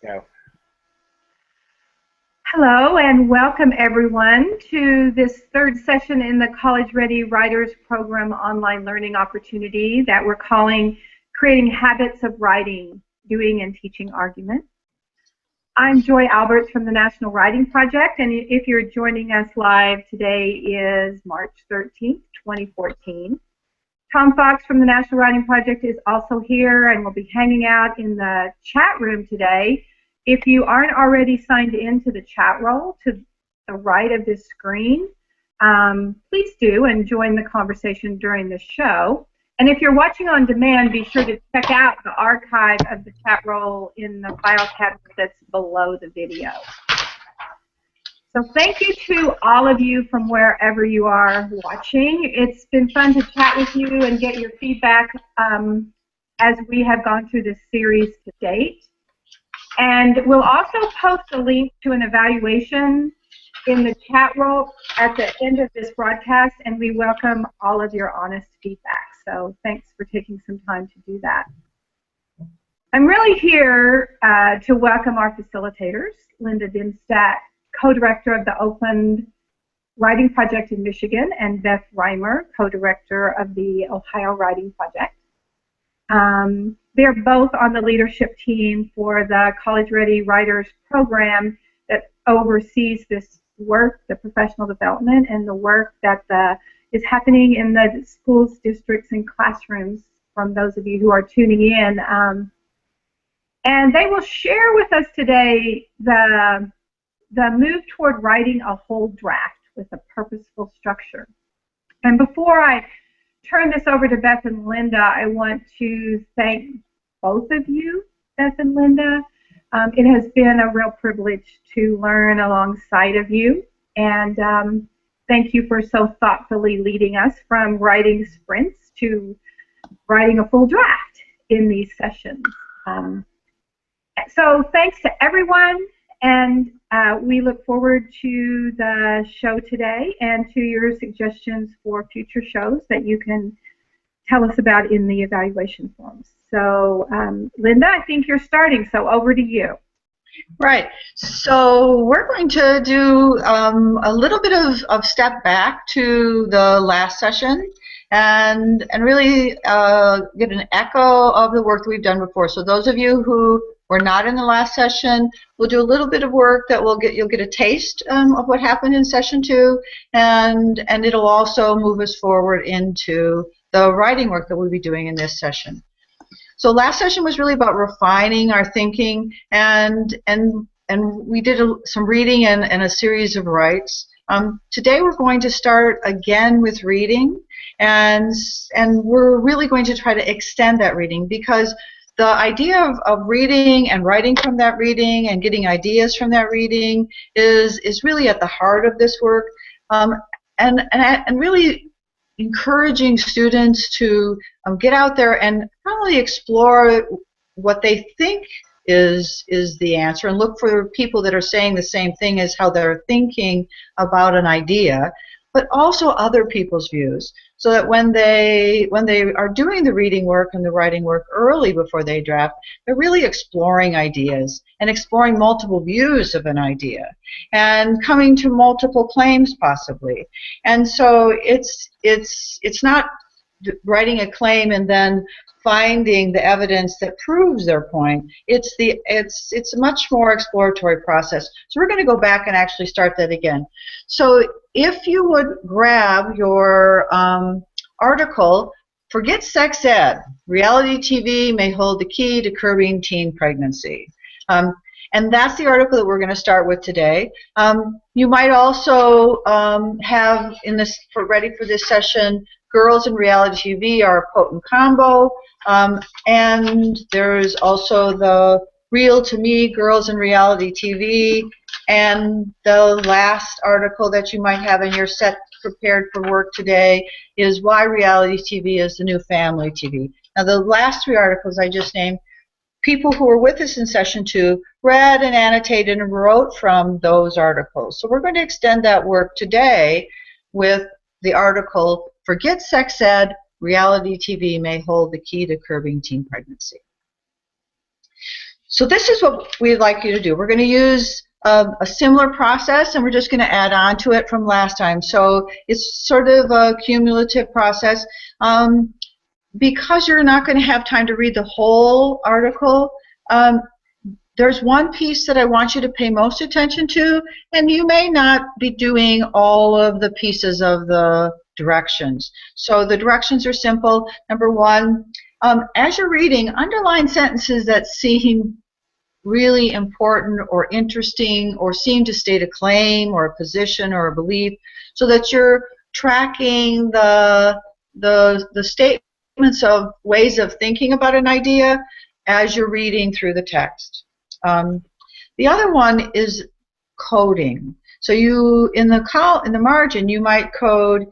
Go. Hello and welcome everyone to this third session in the College Ready Writers Program online learning opportunity that we're calling Creating Habits of Writing, Doing and Teaching Argument. I'm Joy Alberts from the National Writing Project, and if you're joining us live, today is March 13th, 2014. Tom Fox from the National Writing Project is also here and will be hanging out in the chat room today. If you aren't already signed into the chat role to the right of this screen, please do and join the conversation during the show. And if you're watching on demand, be sure to check out the archive of the chat role in the file cabinet that's below the video. So thank you to all of you from wherever you are watching. It's been fun to chat with you and get your feedback as we have gone through this series to date. And we'll also post a link to an evaluation in the chat role at the end of this broadcast, and we welcome all of your honest feedback. So thanks for taking some time to do that. I'm really here to welcome our facilitators, Linda Denstaedt, co-director of the Oakland Writing Project in Michigan, and Beth Rimer, co-director of the Ohio Writing Project. They're both on the leadership team for the College Ready Writers Program that oversees this work, the professional development, and the work that is happening in the schools, districts, and classrooms from those of you who are tuning in. And they will share with us today the move toward writing a whole draft with a purposeful structure. And before I turn this over to Beth and Linda, I want to thank both of you, Beth and Linda. It has been a real privilege to learn alongside of you, and thank you for so thoughtfully leading us from writing sprints to writing a full draft in these sessions. So thanks to everyone, and we look forward to the show today and to your suggestions for future shows that you can tell us about in the evaluation forms. So, Linda, I think you're starting, so over to you. Right. So we're going to do a little bit of step back to the last session and really get an echo of the work that we've done before. So those of you who were not in the last session, we'll do a little bit of work that you'll get a taste of what happened in session 2, and it'll also move us forward into the writing work that we'll be doing in this session. So last session was really about refining our thinking, and we did some reading and a series of writes. Today we're going to start again with reading, and we're really going to try to extend that reading, because the idea of reading and writing from that reading and getting ideas from that reading is really at the heart of this work, and really encouraging students to get out there and not only explore what they think is the answer and look for people that are saying the same thing as how they're thinking about an idea, but also other people's views, so that when they are doing the reading work and the writing work early before they draft, they're really exploring ideas and exploring multiple views of an idea and coming to multiple claims possibly. And so it's not writing a claim and then finding the evidence that proves their point. It's a much more exploratory process. So we're going to go back and actually start that again. So if you would grab your article, "Forget Sex Ed, Reality TV May Hold the Key to Curbing Teen Pregnancy." And that's the article that we're going to start with today. You might also have ready for this session, "Girls in Reality TV Are a Potent Combo," and there's also the "Real to Me, Girls in Reality TV," and the last article that you might have in your set prepared for work today is "Why Reality TV is the New Family TV." Now the last 3 articles I just named, people who were with us in session 2 read and annotated and wrote from those articles. So we're going to extend that work today with the article, "Forget Sex Ed, Reality TV May Hold the Key to Curbing Teen Pregnancy." So this is what we'd like you to do. We're going to use a similar process, and we're just going to add on to it from last time. So it's sort of a cumulative process. Because you're not going to have time to read the whole article, there's one piece that I want you to pay most attention to, and you may not be doing all of the pieces of the directions. So the directions are simple. Number one, as you're reading, underline sentences that seem really important or interesting or seem to state a claim or a position or a belief, so that you're tracking the statements of ways of thinking about an idea as you're reading through the text. The other one is coding. So you, in the margin, you might code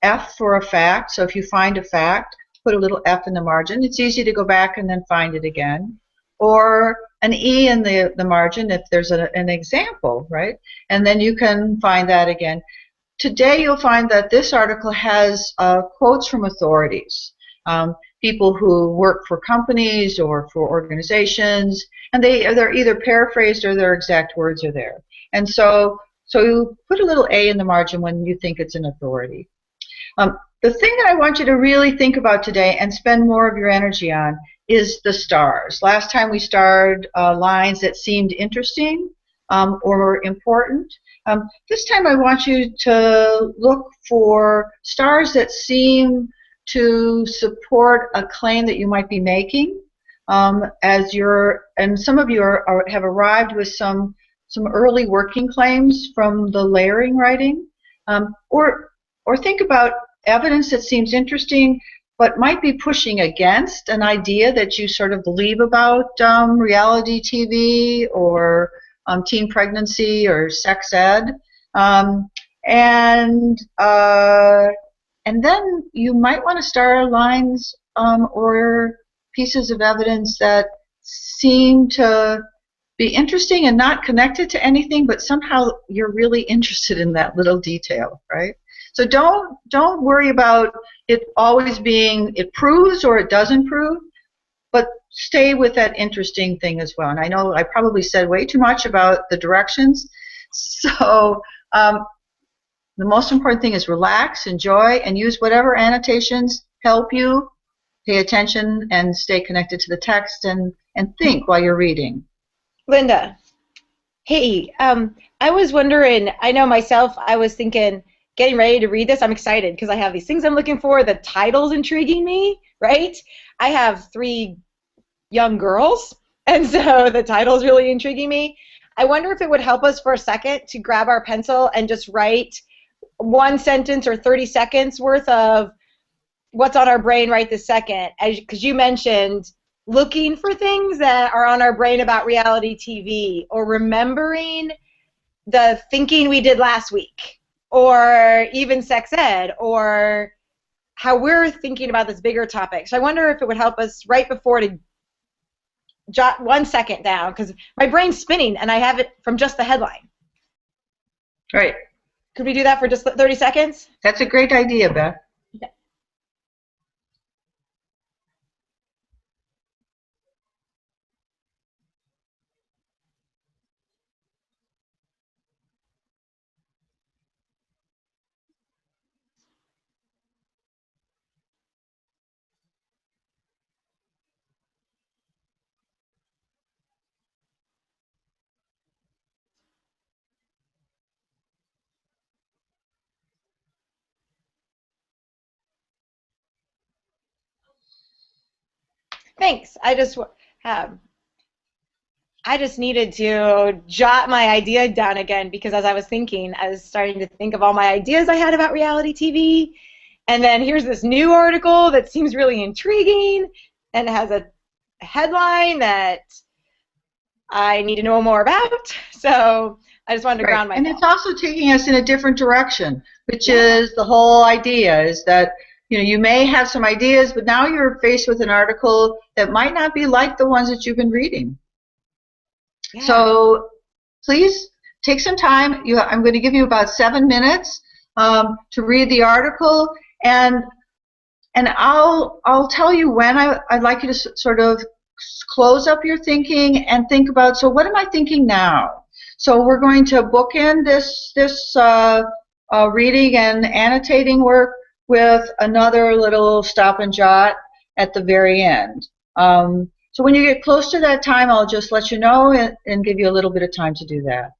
F for a fact. So if you find a fact, put a little F in the margin. It's easy to go back and then find it again. Or an E in the margin if there's an example, right? And then you can find that again. Today you'll find that this article has quotes from authorities, people who work for companies or for organizations, and they're either paraphrased or their exact words are there. And so you put a little A in the margin when you think it's an authority. The thing that I want you to really think about today and spend more of your energy on is the stars. Last time we starred lines that seemed interesting or important. This time I want you to look for stars that seem to support a claim that you might be making, and some of you have arrived with some early working claims from the layering writing, or think about evidence that seems interesting but might be pushing against an idea that you sort of believe about reality TV or teen pregnancy or sex ed, and then you might want to start lines or pieces of evidence that seem to be interesting and not connected to anything, but somehow you're really interested in that little detail, right? So don't worry about it always being it proves or it doesn't prove, but stay with that interesting thing as well. And I know I probably said way too much about the directions, so the most important thing is relax, enjoy, and use whatever annotations help you pay attention and stay connected to the text and think while you're reading. Linda, hey, I was wondering, I know myself, I was thinking, getting ready to read this, I'm excited because I have these things I'm looking for, the title's intriguing me, right? I have 3 young girls, and so the title's really intriguing me. I wonder if it would help us for a second to grab our pencil and just write 1 sentence or 30 seconds worth of what's on our brain right this second, because you mentioned looking for things that are on our brain about reality TV, or remembering the thinking we did last week, or even sex ed, or how we're thinking about this bigger topic. So I wonder if it would help us right before to jot 1 second down, because my brain's spinning and I have it from just the headline. Right. Could we do that for just 30 seconds? That's a great idea, Beth. Okay. Thanks. I just needed to jot my idea down again, because as I was thinking, I was starting to think of all my ideas I had about reality TV, and then here's this new article that seems really intriguing, and it has a headline that I need to know more about, so I just wanted to ground myself. And it's also taking us in a different direction, which is the whole idea is that you may have some ideas, but now you're faced with an article that might not be like the ones that you've been reading. Yeah. So please take some time. I'm going to give you about 7 minutes to read the article, and I'll tell you when I'd like you to sort of close up your thinking and think about, so what am I thinking now? So we're going to bookend this reading and annotating work with another little stop and jot at the very end. So when you get close to that time, I'll just let you know and give you a little bit of time to do that.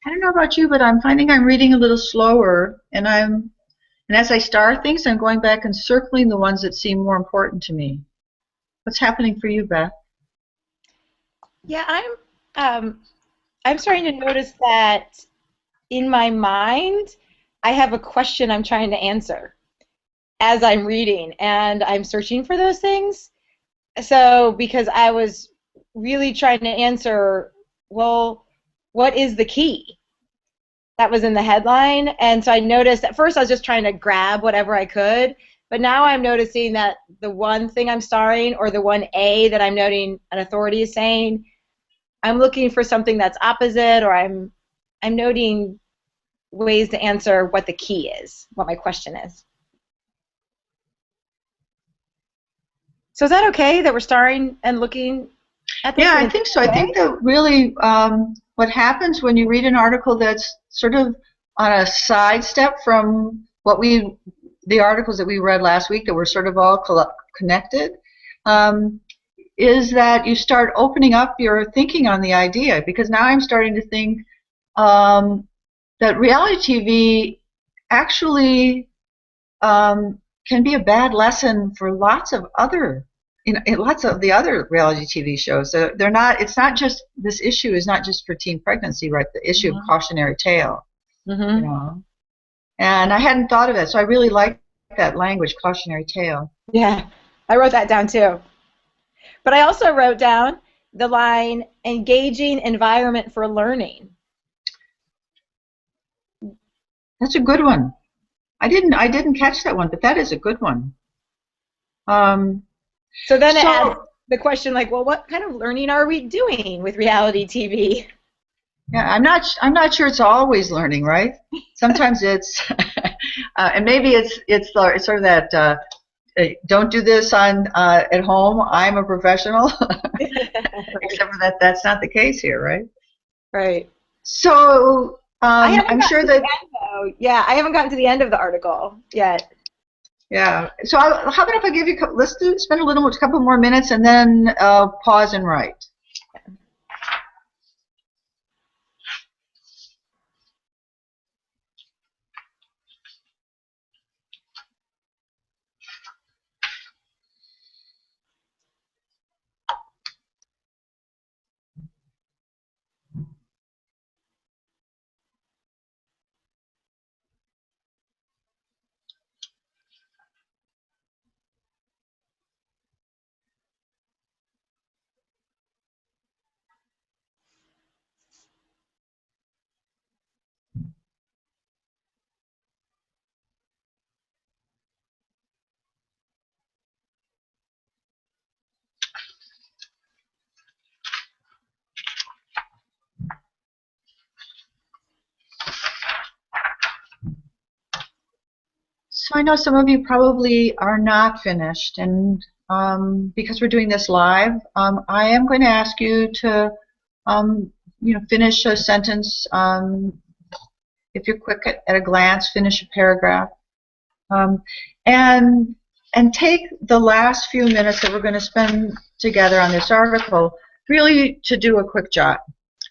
I don't know about you, but I'm finding I'm reading a little slower, and as I start things, I'm going back and circling the ones that seem more important to me. What's happening for you, Beth? Yeah, I'm starting to notice that in my mind, I have a question I'm trying to answer as I'm reading, and I'm searching for those things. So, because I was really trying to answer, well, what is the key? That was in the headline, and so I noticed at first I was just trying to grab whatever I could, but now I'm noticing that the one thing I'm starring, or the one A that I'm noting an authority is saying, I'm looking for something that's opposite, or I'm noting ways to answer what the key is, what my question is. So is that okay that we're starring and looking at this? Yeah, I think so. I think that really what happens when you read an article that's sort of on a sidestep from what we the articles that we read last week that were sort of all connected, is that you start opening up your thinking on the idea, because now I'm starting to think that reality TV actually can be a bad lesson for lots of other, lots of the other reality TV shows. They're not. It's not just, this issue is not just for teen pregnancy, right? The issue of cautionary tale, you know. And I hadn't thought of it, so I really like that language, cautionary tale. Yeah, I wrote that down too. But I also wrote down the line, engaging environment for learning. That's a good one. I didn't catch that one, but that is a good one. So then it adds the question, like, well, what kind of learning are we doing with reality TV? Yeah, I'm not sure it's always learning, right? Sometimes it's, and maybe it's sort of that don't do this on at home. I'm a professional, except for that's not the case here, right? Right. So I'm sure that. Yeah, I haven't gotten to the end of the article yet. Yeah. So how about if I give you, let's spend a couple more minutes and then pause and write. So I know some of you probably are not finished, and because we're doing this live, I am going to ask you to, finish a sentence. If you're quick at a glance, finish a paragraph, and take the last few minutes that we're going to spend together on this article really to do a quick jot.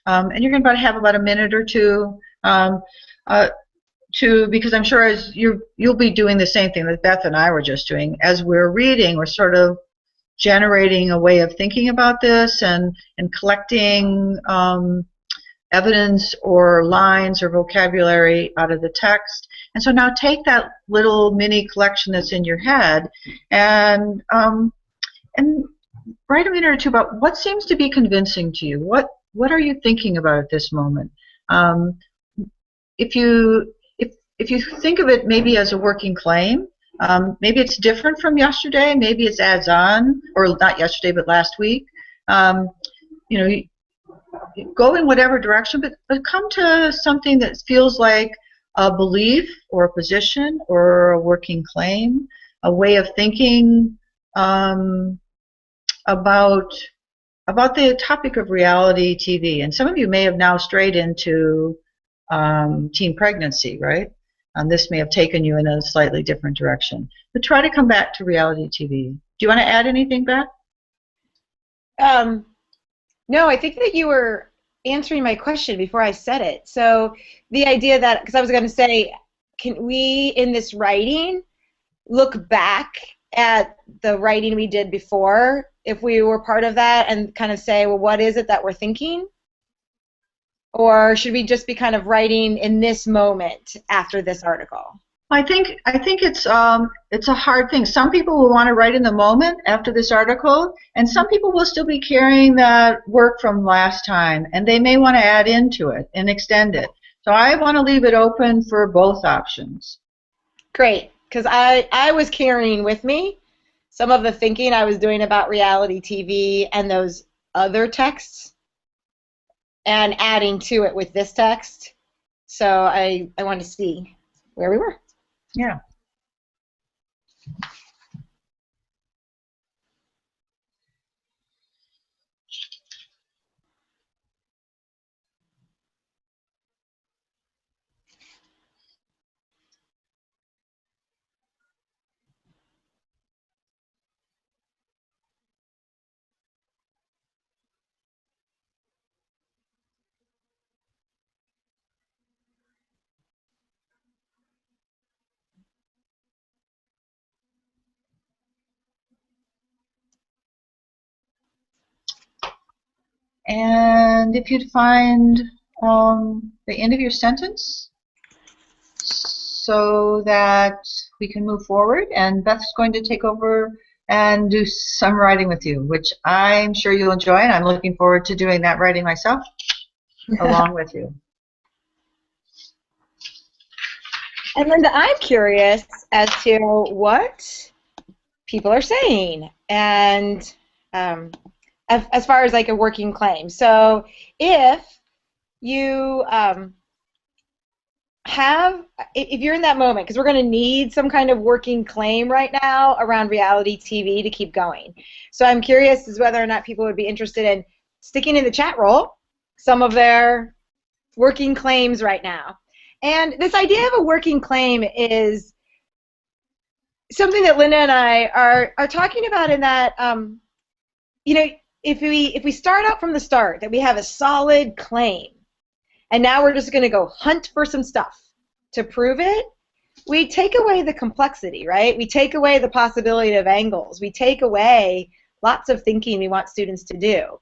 And you're going to have about a minute or two. Because I'm sure as you'll be doing the same thing that Beth and I were just doing. As we're reading, we're sort of generating a way of thinking about this and collecting evidence or lines or vocabulary out of the text. And so now take that little mini collection that's in your head and write a minute or two about what seems to be convincing to you. What are you thinking about at this moment? If you think of it maybe as a working claim, maybe it's different from yesterday, maybe it's adds on, or not yesterday, but last week. Go in whatever direction, but come to something that feels like a belief or a position or a working claim, a way of thinking about the topic of reality TV. And some of you may have now strayed into teen pregnancy, right? This may have taken you in a slightly different direction. But try to come back to reality TV. Do you want to add anything, Beth? No, I think that you were answering my question before I said it. So the idea that, because I was going to say, can we, in this writing, look back at the writing we did before, if we were part of that, and kind of say, well, what is it that we're thinking? Or should we just be kind of writing in this moment after this article? I think it's a hard thing. Some people will want to write in the moment after this article, and some people will still be carrying that work from last time, and they may want to add into it and extend it. So I want to leave it open for both options. Great, because I was carrying with me some of the thinking I was doing about reality TV and those other texts, and adding to it with this text. So I wanted to see where we were. Yeah. And if you'd find the end of your sentence so that we can move forward, and Beth's going to take over and do some writing with you, which I'm sure you'll enjoy, and I'm looking forward to doing that writing myself along with you. And Linda, I'm curious as to what people are saying, and as far as like a working claim. So if you if you're in that moment, because we're going to need some kind of working claim right now around reality TV to keep going. So I'm curious as whether or not people would be interested in sticking in the chat roll some of their working claims right now. And this idea of a working claim is something that Linda and I are talking about, in that, you know, if we start out from the start, that we have a solid claim, and now we're just going to go hunt for some stuff to prove it, we take away the complexity, right? We take away the possibility of angles. We take away lots of thinking we want students to do.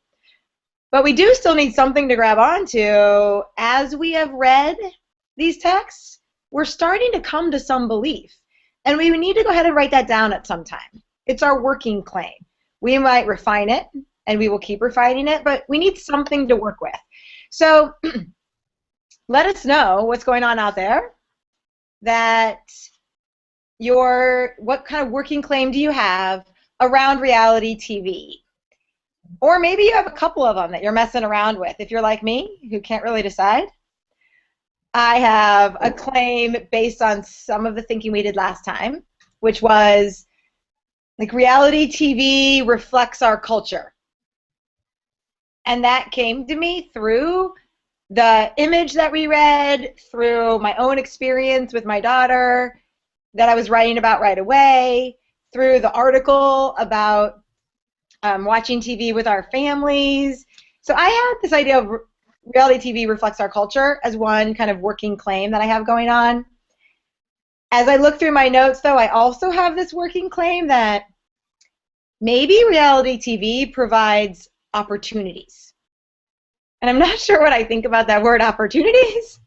But we do still need something to grab onto. As we have read these texts, we're starting to come to some belief. And we need to go ahead and write that down at some time. It's our working claim. We might refine it, and we will keep refining it, but we need something to work with. So let us know what's going on out there. What kind of working claim do you have around reality TV? Or maybe you have a couple of them that you're messing around with. If you're like me, who can't really decide, I have a claim based on some of the thinking we did last time, which was like reality TV reflects our culture. And that came to me through the image that we read, through my own experience with my daughter that I was writing about right away, through the article about watching TV with our families. So I had this idea of reality TV reflects our culture as one kind of working claim that I have going on. As I look through my notes, though, I also have this working claim that maybe reality TV provides opportunities. And I'm not sure what I think about that word opportunities,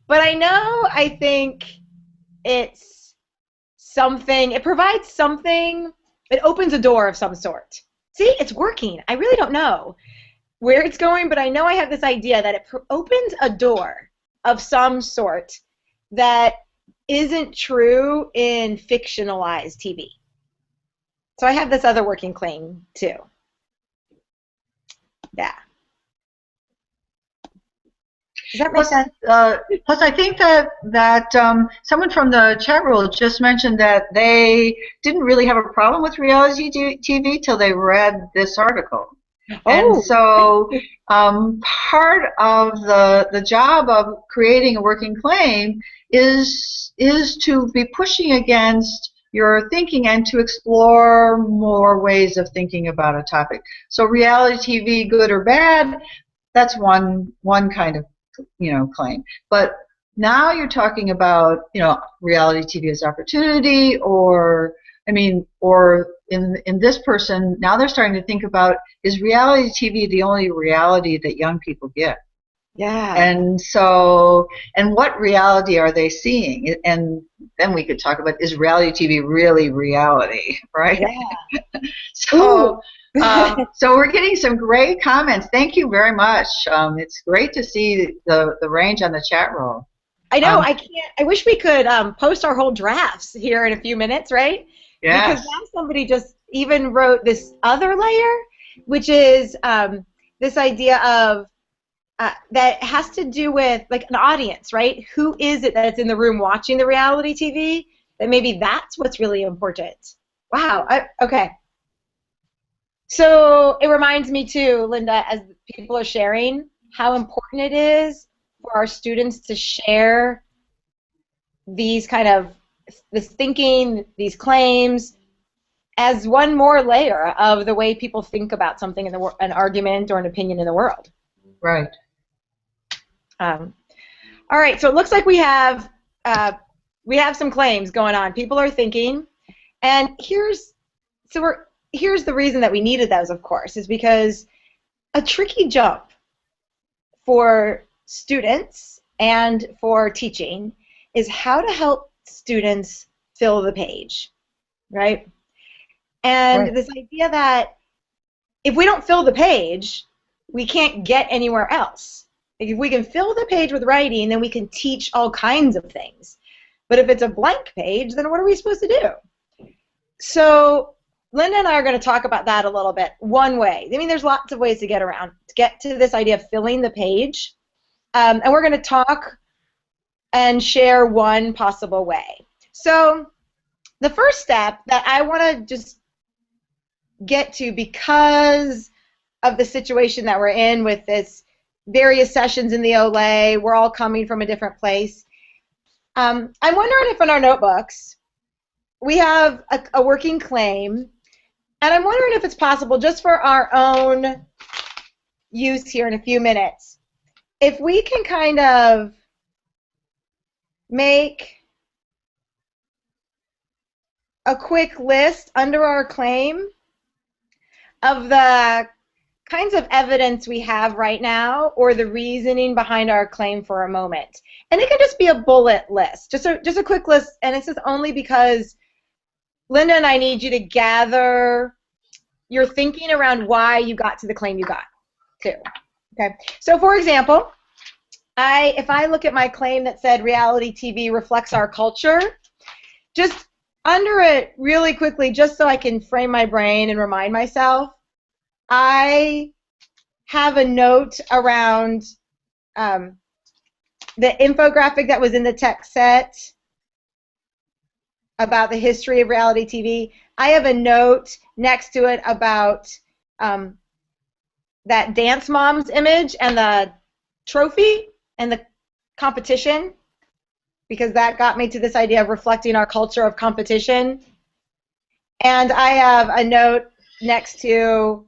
but I think it's something, it provides something, it opens a door of some sort. See, it's working. I really don't know where it's going, but I know I have this idea that it opens a door of some sort that isn't true in fictionalized TV. So I have this other working claim too. Yeah. Does that make sense? Plus, I think that someone from the chat room just mentioned that they didn't really have a problem with reality TV till they read this article. Oh. And so part of the job of creating a working claim is to be pushing against your thinking and to explore more ways of thinking about a topic. So reality TV, good or bad, that's one kind of claim. But now you're talking about, reality TV as opportunity, or in this person, now they're starting to think about, is reality TV the only reality that young people get? Yeah. And so, and what reality are they seeing? And then we could talk about, is reality TV really reality, right? Yeah. So we're getting some great comments. Thank you very much. It's great to see the range on the chat roll. I know. I wish we could post our whole drafts here in a few minutes, right? Yes. Because now somebody just even wrote this other layer, which is this idea of that has to do with like an audience, right? Who is it that's in the room watching the reality TV? That maybe that's what's really important. Wow. Okay. So it reminds me too, Linda, as people are sharing, how important it is for our students to share these this thinking, these claims, as one more layer of the way people think about something in an argument or an opinion in the world. Right. All right. So it looks like we have some claims going on. People are thinking, and here's the reason that we needed those, of course, is because a tricky jump for students and for teaching is how to help students fill the page, right? And Right. this idea that if we don't fill the page, we can't get anywhere else. Like if we can fill the page with writing, then we can teach all kinds of things. But if it's a blank page, then what are we supposed to do? So Linda and I are going to talk about that a little bit. One way. I mean, there's lots of ways to get to this idea of filling the page. And we're going to talk and share one possible way. So the first step that I want to just get to, because of the situation that we're in with this various sessions in the OLA, we're all coming from a different place. I'm wondering if in our notebooks we have a working claim, and I'm wondering if it's possible, just for our own use here in a few minutes, if we can kind of make a quick list under our claim of the kinds of evidence we have right now, or the reasoning behind our claim for a moment. And it can just be a bullet list, just a quick list, and it's just only because Linda and I need you to gather your thinking around why you got to the claim you got to. Okay. So for example, if I look at my claim that said reality TV reflects our culture, just under it really quickly, just so I can frame my brain and remind myself, I have a note around the infographic that was in the text set about the history of reality TV. I have a note next to it about that Dance Moms image and the trophy and the competition, because that got me to this idea of reflecting our culture of competition. And I have a note next to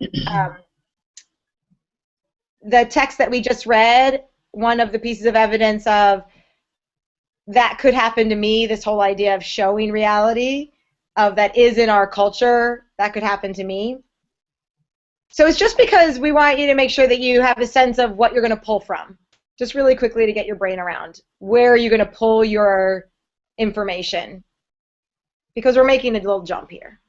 the text that we just read, one of the pieces of evidence of that could happen to me, this whole idea of showing reality, of that is in our culture, that could happen to me. So it's just because we want you to make sure that you have a sense of what you're going to pull from. Just really quickly to get your brain around. Where are you going to pull your information? Because we're making a little jump here.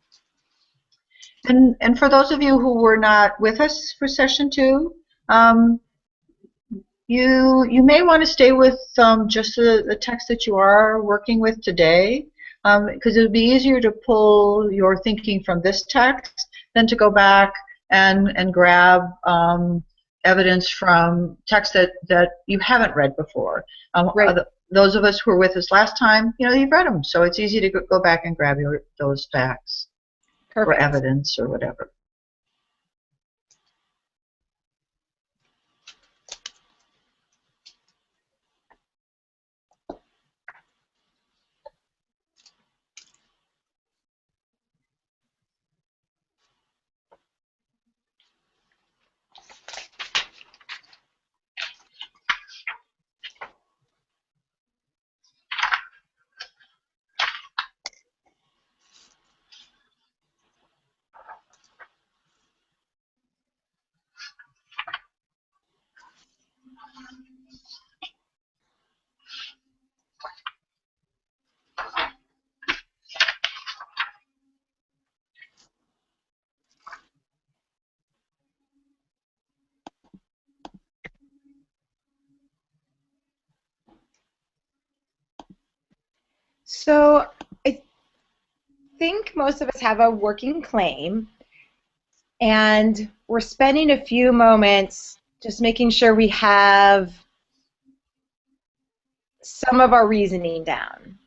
And for those of you who were not with us for session 2, you may want to stay with just the text that you are working with today, because it would be easier to pull your thinking from this text than to go back and grab evidence from text that you haven't read before. Right. Those of us who were with us last time, you've read them, so it's easy to go back and grab those facts. Perfect. Or evidence or whatever. So I think most of us have a working claim, and we're spending a few moments just making sure we have some of our reasoning down.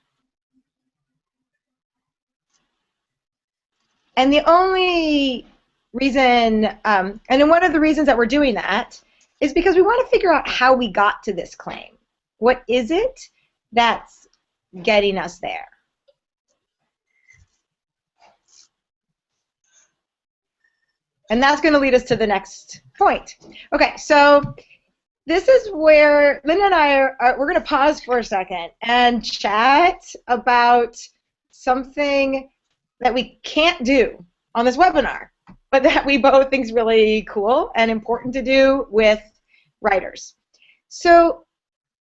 And the only reason, and then one of the reasons that we're doing that is because we want to figure out how we got to this claim. What is it that's getting us there? And that's going to lead us to the next point. Okay, so this is where Linda and I we're going to pause for a second and chat about something that we can't do on this webinar. but that we both think is really cool and important to do with writers. So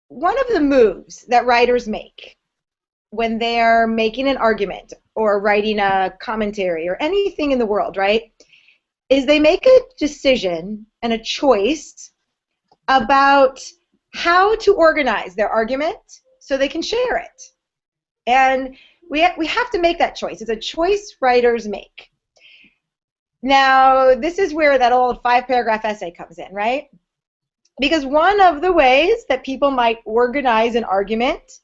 one of the moves that writers make when they're making an argument or writing a commentary or anything in the world, right, is they make a decision and a choice about how to organize their argument so they can share it. And we have to make that choice. It's a choice writers make. Now, this is where that old 5-paragraph essay comes in, right? Because one of the ways that people might organize an argument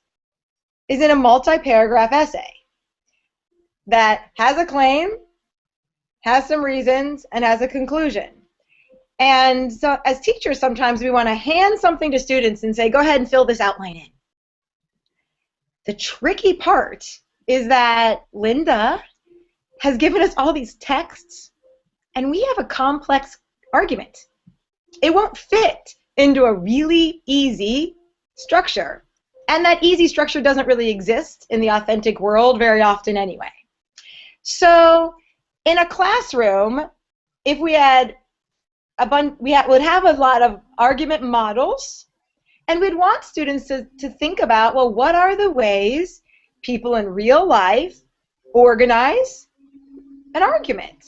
is in a multi-paragraph essay that has a claim, has some reasons, and has a conclusion. And so as teachers, sometimes we want to hand something to students and say, go ahead and fill this outline in. The tricky part is that Linda has given us all these texts, and we have a complex argument. It won't fit into a really easy structure. And that easy structure doesn't really exist in the authentic world very often anyway. So in a classroom, if we had would have a lot of argument models, and we'd want students to think about, well, what are the ways people in real life organize an argument?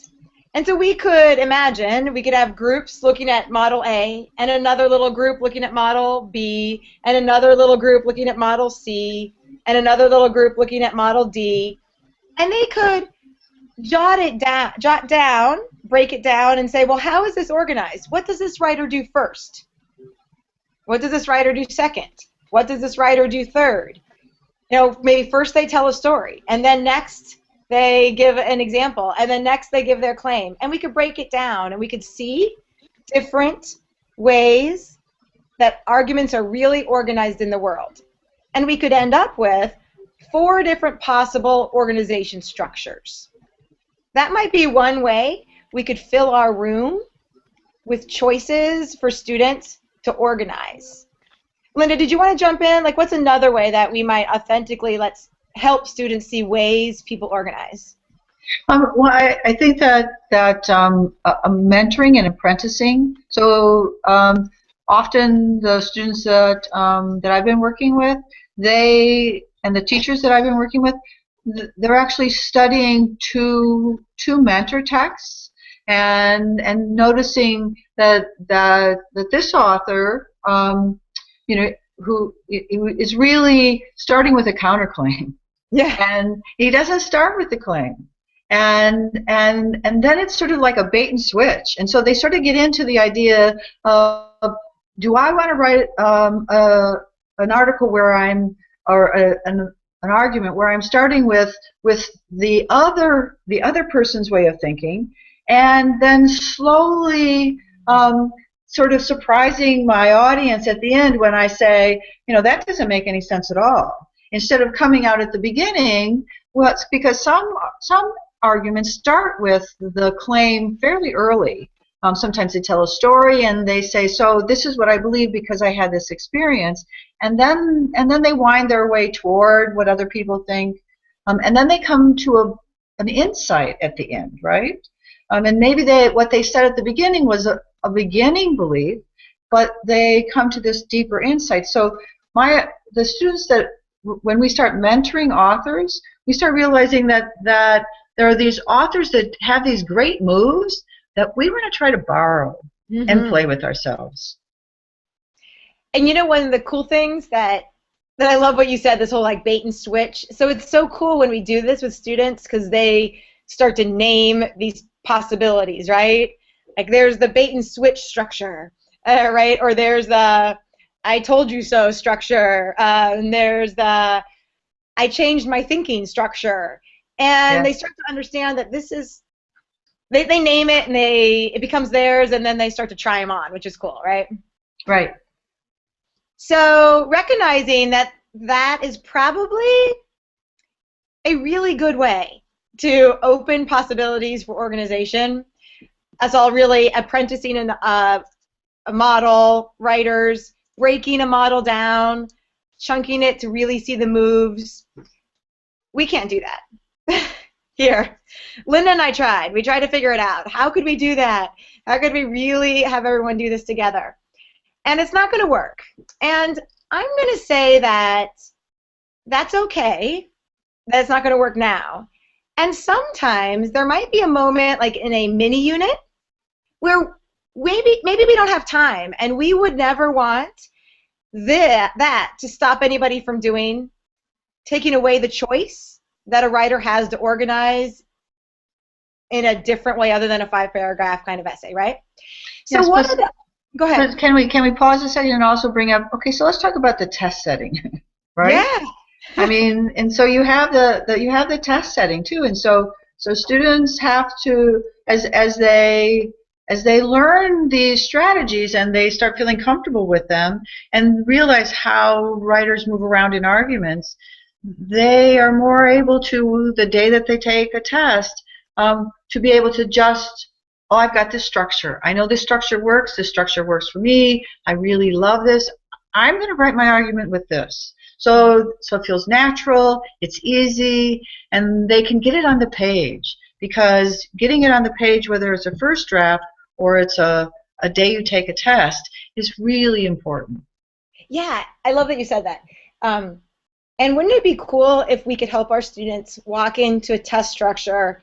And so we could imagine we could have groups looking at model A and another little group looking at model B and another little group looking at model C and another little group looking at model D, and they could jot down, break it down, and say, well, how is this organized? What does this writer do first? What does this writer do second? What does this writer do third? You know, maybe first they tell a story, and then next they give an example, and then next they give their claim. And we could break it down, and we could see different ways that arguments are really organized in the world. And we could end up with 4 different possible organization structures. That might be one way we could fill our room with choices for students to organize. Linda, did you want to jump in? Like, what's another way that we might authentically help students see ways people organize? Well, I think that mentoring and apprenticing. So often the students that I've been working with, and the teachers that I've been working with, they're actually studying two mentor texts and noticing that this author, you know, who is really starting with a counterclaim. Yeah. And he doesn't start with the claim. And then it's sort of like a bait and switch. And so they sort of get into the idea of, do I want to write an article where an argument where I'm starting with the other person's way of thinking, and then slowly sort of surprising my audience at the end when I say, you know, that doesn't make any sense at all. Instead of coming out at the beginning, well, it's because some arguments start with the claim fairly early. Sometimes they tell a story and they say, so this is what I believe because I had this experience, and then they wind their way toward what other people think, and then they come to an insight at the end, right? And maybe what they said at the beginning was a beginning belief, but they come to this deeper insight. So the students that, when we start mentoring authors, we start realizing that there are these authors that have these great moves that we want to try to borrow and play with ourselves. And you know, one of the cool things that I love what you said, this whole like bait and switch. So it's so cool when we do this with students because they start to name these possibilities, right? Like there's the bait and switch structure, right? Or there's the I told you so structure, and there's the I changed my thinking structure. And they start to understand that this is, they name it and it becomes theirs, and then they start to try them on, which is cool, right? Right. So recognizing that is probably a really good way to open possibilities for organization. Us all really apprenticing in a model, writers, breaking a model down, chunking it to really see the moves. We can't do that here. Linda and I tried. We tried to figure it out. How could we do that? How could we really have everyone do this together? And it's not going to work. And I'm going to say that that's okay. That's not going to work now. And sometimes there might be a moment, like in a mini unit, where maybe we don't have time, and we would never want that to stop anybody from taking away the choice that a writer has to organize in a different way other than a 5-paragraph kind of essay, right? So Yes, go ahead. Can we pause a second and also bring up, okay, so let's talk about the test setting, right? Yeah. I mean, and so you have the test setting too, and so students have to, as they learn these strategies and they start feeling comfortable with them and realize how writers move around in arguments, they are more able to, the day that they take a test, to be able to just, oh, I've got this structure. I know this structure works. This structure works for me. I really love this. I'm going to write my argument with this. So it feels natural, it's easy, and they can get it on the page, because getting it on the page, whether it's a first draft or it's a day you take a test, is really important. Yeah, I love that you said that. And wouldn't it be cool if we could help our students walk into a test structure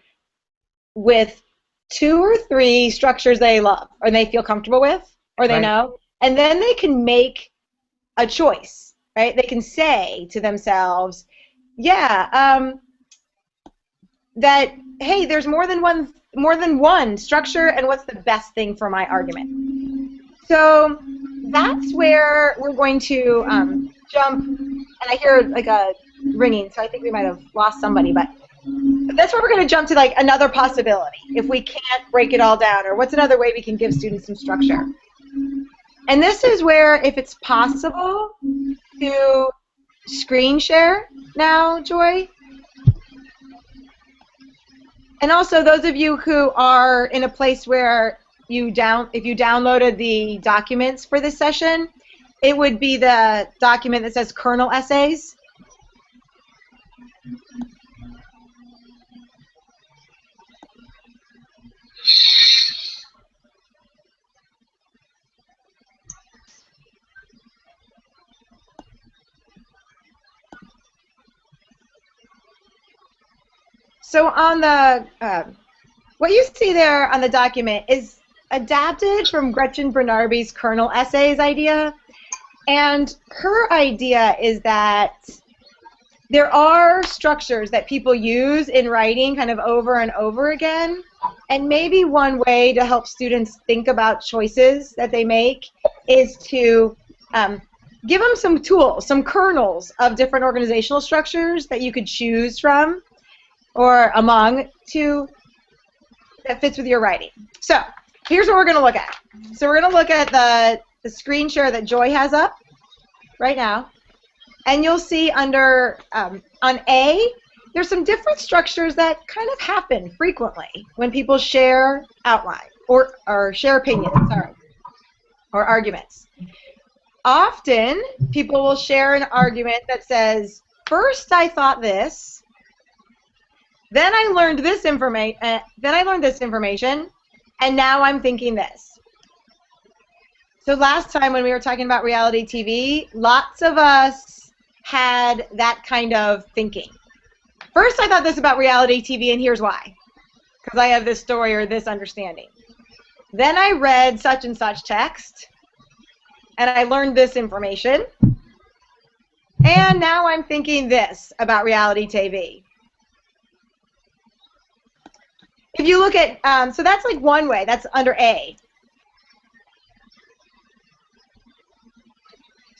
with 2 or 3 structures they love or they feel comfortable with or they know, and then they can make a choice. Right? They can say to themselves, yeah, that, hey, there's more than one structure, and what's the best thing for my argument? So that's where we're going to jump, and I hear like a ringing, so I think we might have lost somebody, but that's where we're going to jump to like another possibility. If we can't break it all down, or what's another way we can give students some structure? And this is where, if it's possible to screen share now, Joy. And also those of you who are in a place where if you downloaded the documents for this session, it would be the document that says kernel essays. So on the, what you see there on the document is adapted from Gretchen Bernarby's kernel essays idea. And her idea is that there are structures that people use in writing kind of over and over again. And maybe one way to help students think about choices that they make is to give them some tools, some kernels of different organizational structures that you could choose from or among that fits with your writing. So here's what we're going to look at. So we're going to look at the screen share that Joy has up right now. And you'll see under, on A, there's some different structures that kind of happen frequently when people share outline or share opinions, or arguments. Often, people will share an argument that says, first I thought this, then I learned this information, and now I'm thinking this. So last time when we were talking about reality TV, lots of us had that kind of thinking. First, I thought this about reality TV, and here's why. Because I have this story or this understanding. Then I read such and such text, and I learned this information. And now I'm thinking this about reality TV. If you look at, so that's like one way, that's under A.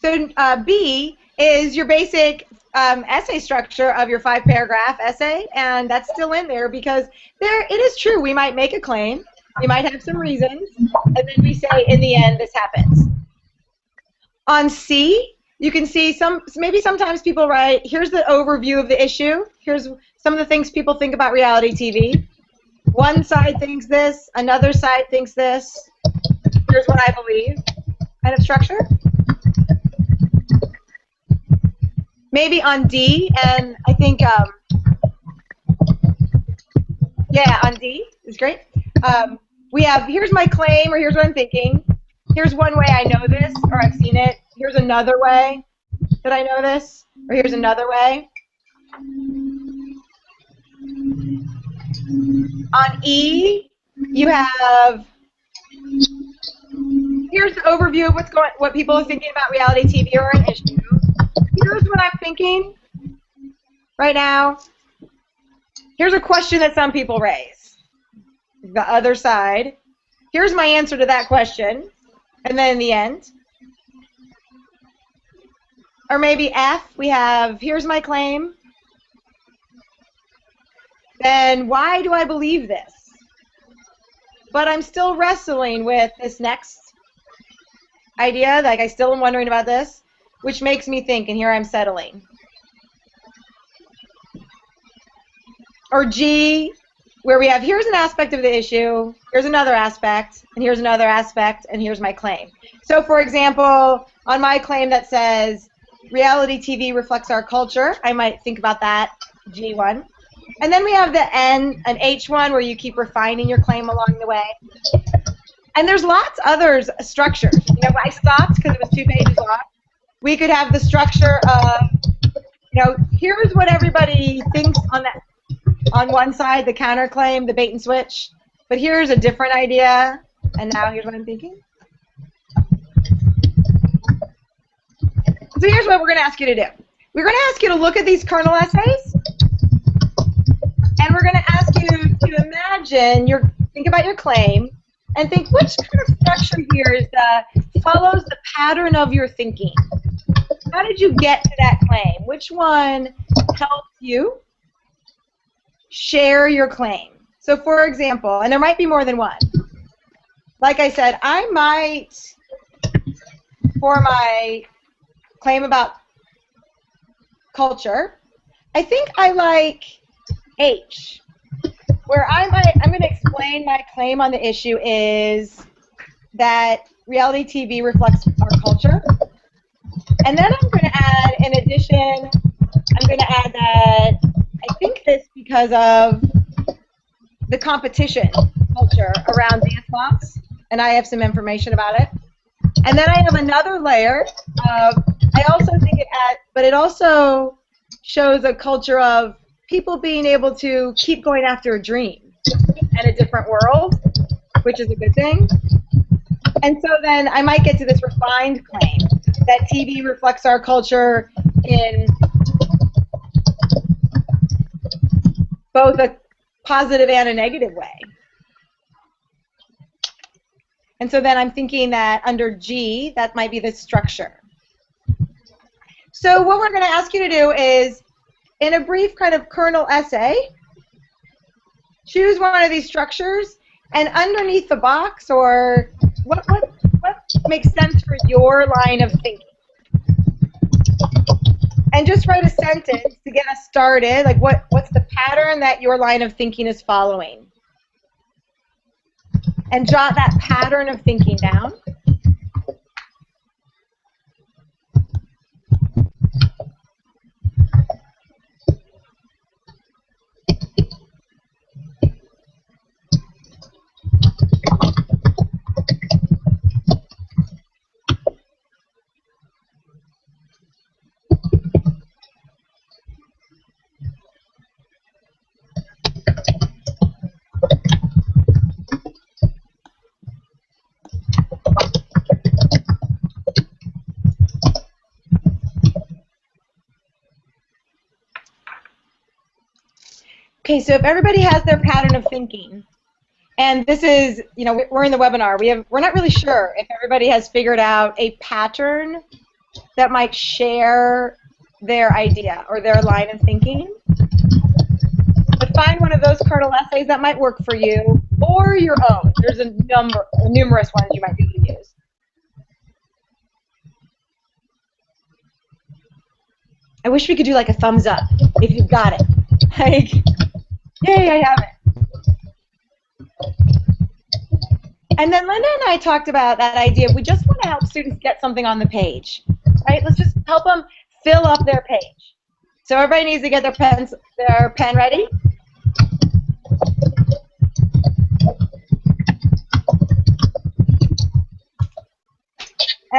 So B is your basic essay structure of your 5-paragraph essay, and that's still in there because it is true, we might make a claim, we might have some reasons, and then we say, in the end, this happens. On C, you can see maybe sometimes people write, here's the overview of the issue, here's some of the things people think about reality TV. One side thinks this, another side thinks this. Here's what I believe, kind of structure. Maybe on D, and I think Yeah, on D is great. We have, here's my claim, or here's what I'm thinking. Here's one way I know this, or I've seen it. Here's another way that I know this, or here's another way. On E, you have, here's the overview of what people are thinking about reality TV or an issue. Here's what I'm thinking right now. Here's a question that some people raise. The other side. Here's my answer to that question. And then in the end. Or maybe F, we have, here's my claim. Then why do I believe this? But I'm still wrestling with this next idea. Like, I still am wondering about this, which makes me think, and here I'm settling. Or G, where we have, here's an aspect of the issue, here's another aspect, and here's another aspect, and here's my claim. So, for example, on my claim that says, reality TV reflects our culture, I might think about that, G1. And then we have the N, an H1, where you keep refining your claim along the way. And there's lots others structures. You know, I stopped because it was 2 pages long. We could have the structure of, you know, here's what everybody thinks on one side, the counterclaim, the bait and switch. But here's a different idea, and now here's what I'm thinking. So here's what we're going to ask you to do. We're going to ask you to look at these kernel essays, and we're going to ask you to imagine, think about your claim, and think which kind of structure here follows the pattern of your thinking. How did you get to that claim? Which one helps you share your claim? So, for example, and there might be more than one. Like I said, I might, for my claim about culture, I think I like H, where I'm going to explain my claim on the issue is that reality TV reflects our culture. And then I'm going to add, in addition, I'm going to add that I think this because of the competition culture around dance moms, and I have some information about it. And then I have another layer of, I also think but it also shows a culture of people being able to keep going after a dream and a different world, which is a good thing. And so then I might get to this refined claim that TV reflects our culture in both a positive and a negative way. And so then I'm thinking that under G, that might be the structure. So what we're going to ask you to do is, in a brief kind of kernel essay, choose one of these structures, and underneath the box, or what makes sense for your line of thinking. And just write a sentence to get us started, like what's the pattern that your line of thinking is following. And jot that pattern of thinking down. Okay, so if everybody has their pattern of thinking, and this is, you know, we're in the webinar, we're not really sure if everybody has figured out a pattern that might share their idea or their line of thinking. But find one of those kernel essays that might work for you, or your own. There's numerous ones you might be able to use. I wish we could do like a thumbs up if you've got it. Like, yay, I have it. And then Linda and I talked about that idea. We just want to help students get something on the page, right? Let's just help them fill up their page. So everybody needs to get their pen ready.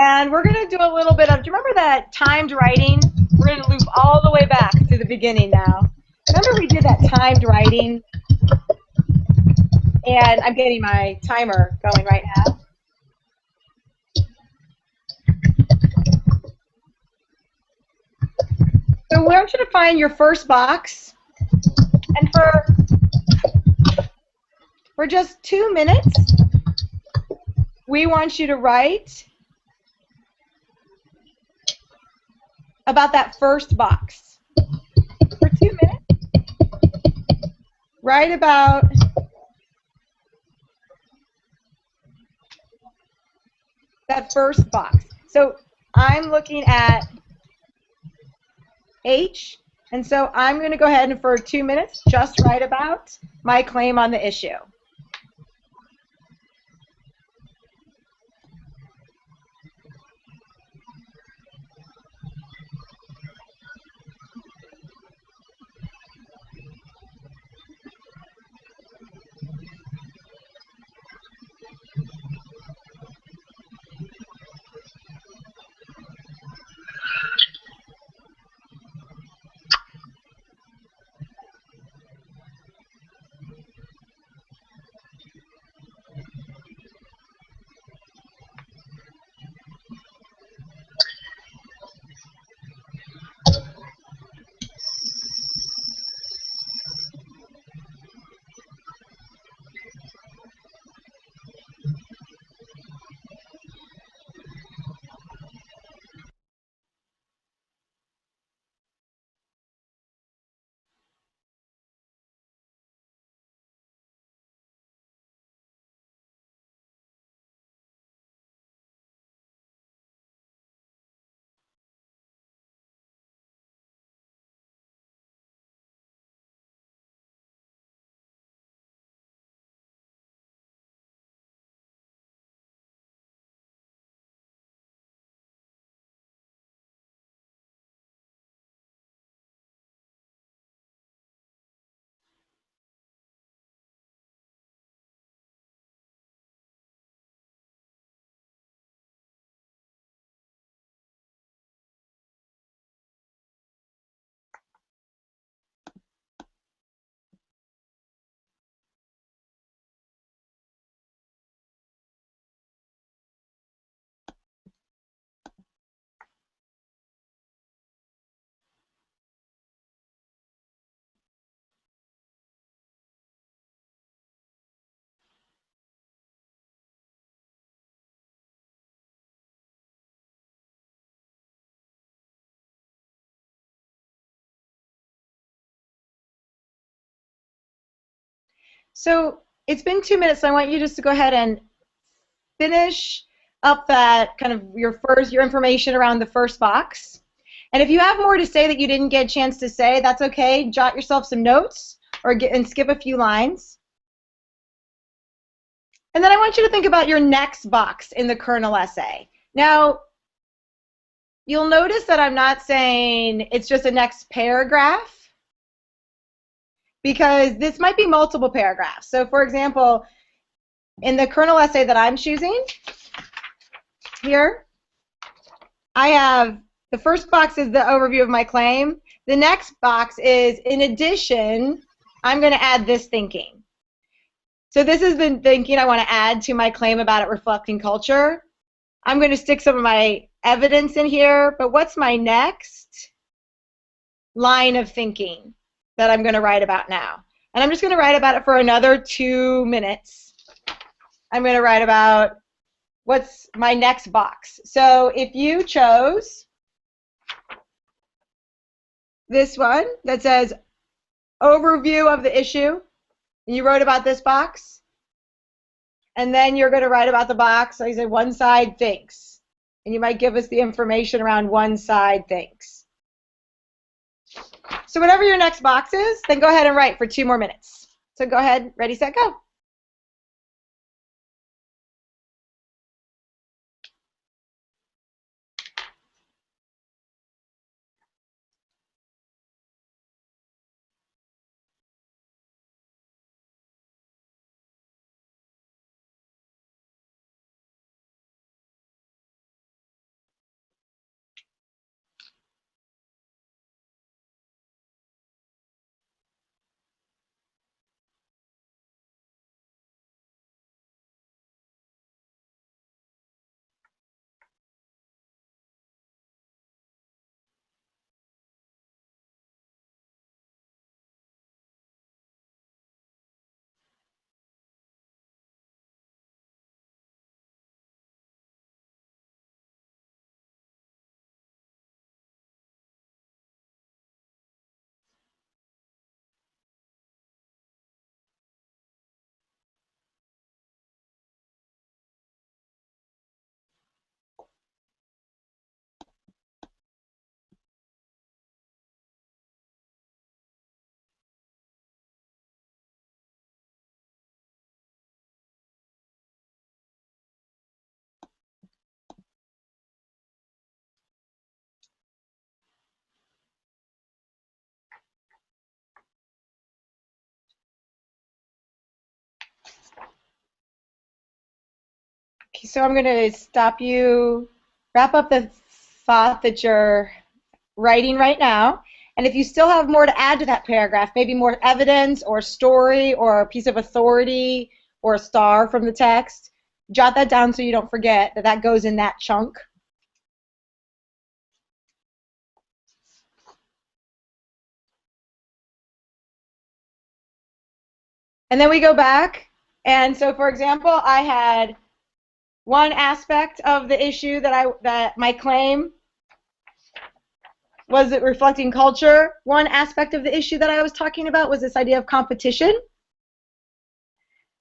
And we're going to do a little bit of, do you remember that timed writing? We're going to loop all the way back to the beginning now. Remember we did that timed writing? And I'm getting my timer going right now. So we want you to find your first box. And for just 2 minutes, we want you to write about that first box. For 2 minutes, write about that first box. So I'm looking at H, and so I'm going to go ahead and for 2 minutes just write about my claim on the issue. So it's been 2 minutes, so I want you just to go ahead and finish up that kind of your information around the first box. And if you have more to say that you didn't get a chance to say, that's okay. Jot yourself some notes or and skip a few lines. And then I want you to think about your next box in the kernel essay. Now, you'll notice that I'm not saying it's just a next paragraph, because this might be multiple paragraphs. So for example, in the kernel essay that I'm choosing here, I have the first box is the overview of my claim. The next box is, in addition, I'm going to add this thinking. So this is the thinking I want to add to my claim about it reflecting culture. I'm going to stick some of my evidence in here, but what's my next line of thinking that I'm going to write about now? And I'm just going to write about it for another 2 minutes. I'm going to write about what's my next box. So if you chose this one that says overview of the issue, and you wrote about this box, and then you're going to write about the box, like I said, one side thinks, and you might give us the information around one side thinks. So whatever your next box is, then go ahead and write for 2 more minutes. So go ahead, ready, set, go. So I'm going to stop you, wrap up the thought that you're writing right now. And if you still have more to add to that paragraph, maybe more evidence or story or a piece of authority or a star from the text, jot that down so you don't forget that that goes in that chunk. And then we go back. And so, for example, I had one aspect of the issue that my claim was it reflecting culture. One aspect of the issue that I was talking about was this idea of competition.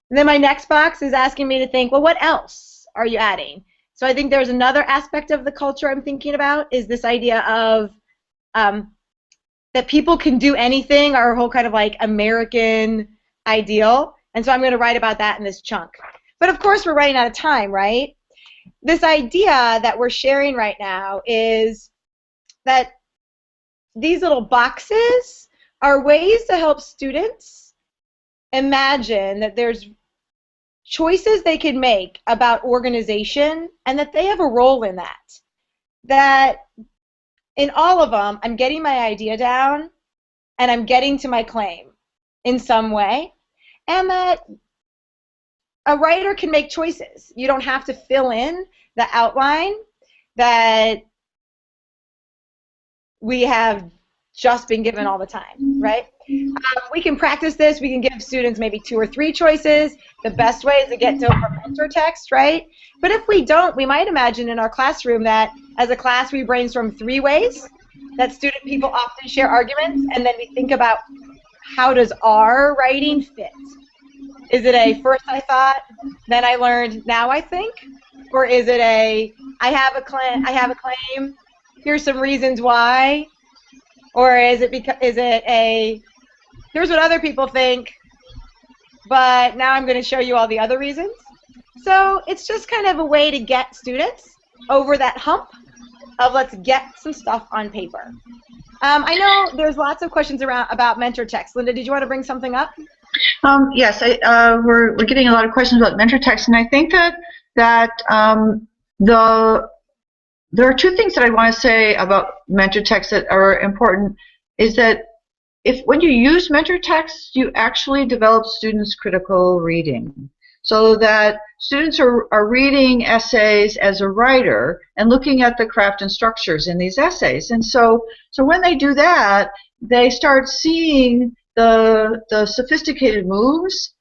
And then my next box is asking me to think, well, what else are you adding? So I think there's another aspect of the culture I'm thinking about is this idea of that people can do anything, our whole kind of like American ideal. And so I'm going to write about that in this chunk. But of course, we're running out of time, right? This idea that we're sharing right now is that these little boxes are ways to help students imagine that there's choices they can make about organization and that they have a role in that. That in all of them, I'm getting my idea down and I'm getting to my claim in some way, and that a writer can make choices. You don't have to fill in the outline that we have just been given all the time, right? We can practice this. We can give students maybe 2 or 3 choices. The best way is to get to a mentor text, right? But if we don't, we might imagine in our classroom that as a class we brainstorm 3 ways that student people often share arguments, and then we think about how does our writing fit? Is it a first I thought, then I learned, now I think? Or is it a I have a claim, here's some reasons why? Or is it a here's what other people think, but now I'm going to show you all the other reasons? So it's just kind of a way to get students over that hump of let's get some stuff on paper. I know there's lots of questions about mentor text. Linda, did you want to bring something up? Yes, we're getting a lot of questions about mentor text, and I think that there are 2 things that I want to say about mentor text that are important. Is that when you use mentor text, you actually develop students' critical reading, so that students are reading essays as a writer and looking at the craft and structures in these essays. And so when they do that, they start seeing the sophisticated moves,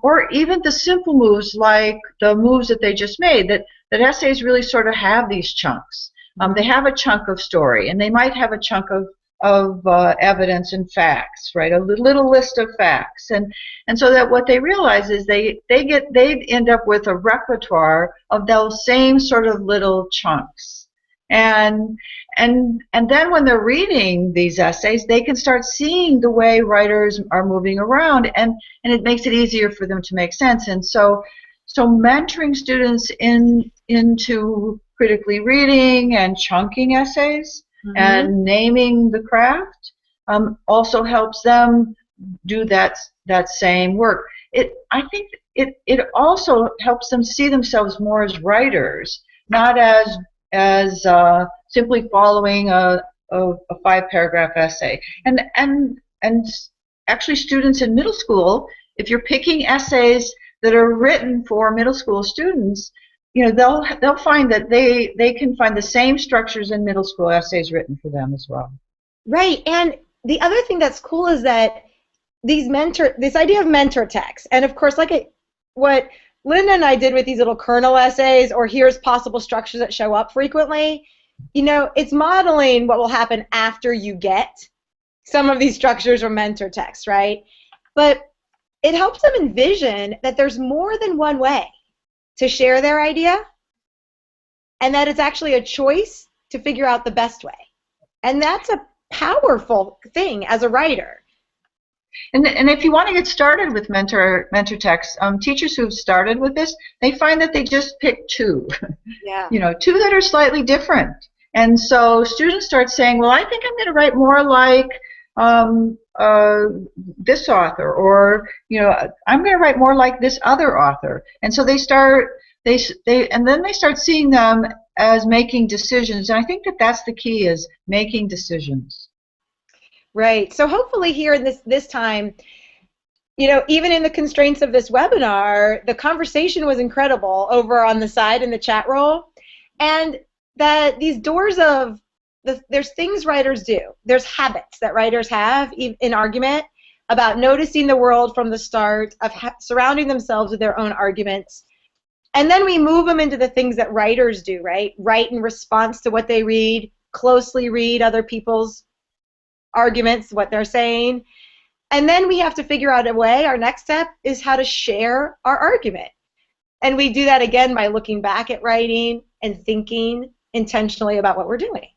or even the simple moves like the moves that they just made, that essays really sort of have these chunks. They have a chunk of story, and they might have a chunk of evidence and facts, right? A little list of facts, and so that what they realize is they end up with a repertoire of those same sort of little chunks, and then when they're reading these essays, they can start seeing the way writers are moving around, and it makes it easier for them to make sense. And so mentoring students into critically reading and chunking essays, mm-hmm. and naming the craft also helps them do that same work. I think it also helps them see themselves more as writers, not as simply following a 5-paragraph essay. And actually, students in middle school, if you're picking essays that are written for middle school students, they'll find that they can find the same structures in middle school essays written for them as well. Right, and the other thing that's cool is that this idea of mentor text, and of course, what Linda and I did with these little kernel essays, or here's possible structures that show up frequently, it's modeling what will happen after you get some of these structures or mentor text, right? But it helps them envision that there's more than one way to share their idea, and that it's actually a choice to figure out the best way. And that's a powerful thing as a writer. And if you want to get started with mentor text, teachers who've started with this, they find that they just pick 2. Yeah. 2 that are slightly different. And so students start saying, well, I think I'm going to write more like this author, or I'm going to write more like this other author. And so they start and then they start seeing them as making decisions. And I think that that's the key, is making decisions. Right. So hopefully here in this time, you know, even in the constraints of this webinar, the conversation was incredible over on the side in the chat roll, and that these doors of there's things writers do. There's habits that writers have in argument about noticing the world from the start, of surrounding themselves with their own arguments. And then we move them into the things that writers do, right? Write in response to what they read, closely read other people's arguments, what they're saying. And then we have to figure out a way, our next step is how to share our argument. And we do that again by looking back at writing and thinking intentionally about what we're doing.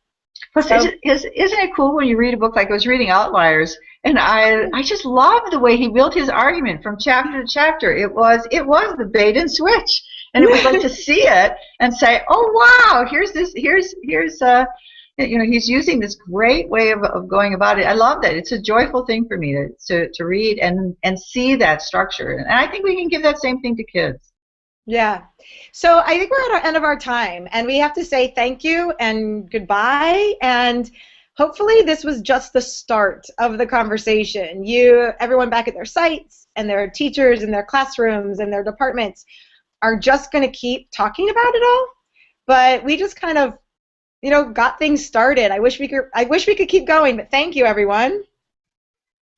Plus, isn't it cool when you read a book like I was reading Outliers, and I just loved the way he built his argument from chapter to chapter. It was the bait and switch, and it was like to see it and say, oh wow, here's you know, he's using this great way of going about it. I love that. It's a joyful thing for me to read and see that structure, and I think we can give that same thing to kids. Yeah. So I think we're at the end of our time, and we have to say thank you and goodbye, and hopefully this was just the start of the conversation. Everyone back at their sites and their teachers and their classrooms and their departments are just going to keep talking about it all, but we just kind of, you know, got things started. I wish we could keep going, but thank you, everyone.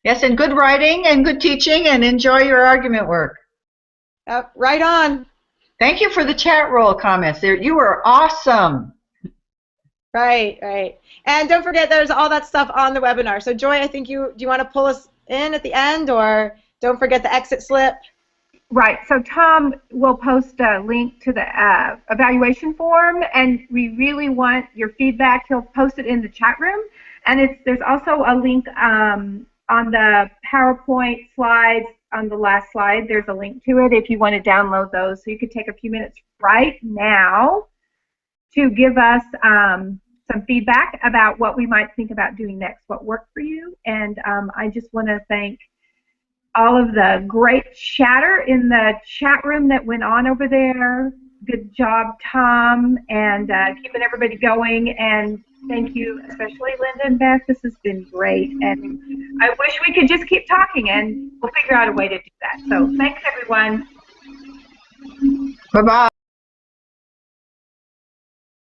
Yes, and good writing and good teaching, and enjoy your argument work. Right on. Thank you for the chat roll comments. You were awesome. Right. And don't forget, there's all that stuff on the webinar. So Joy, I think do you want to pull us in at the end, or don't forget the exit slip? Right. So Tom will post a link to the evaluation form, and we really want your feedback. He'll post it in the chat room, and there's also a link on the PowerPoint slides. On the last slide, there's a link to it if you want to download those. So you could take a few minutes right now to give us some feedback about what we might think about doing next, what worked for you. And I just want to thank all of the great chatter in the chat room that went on over there. Good job, Tom, and keeping everybody going. And thank you, especially Linda and Beth. This has been great, and I wish we could just keep talking, and we'll figure out a way to do that. So thanks, everyone. Bye-bye.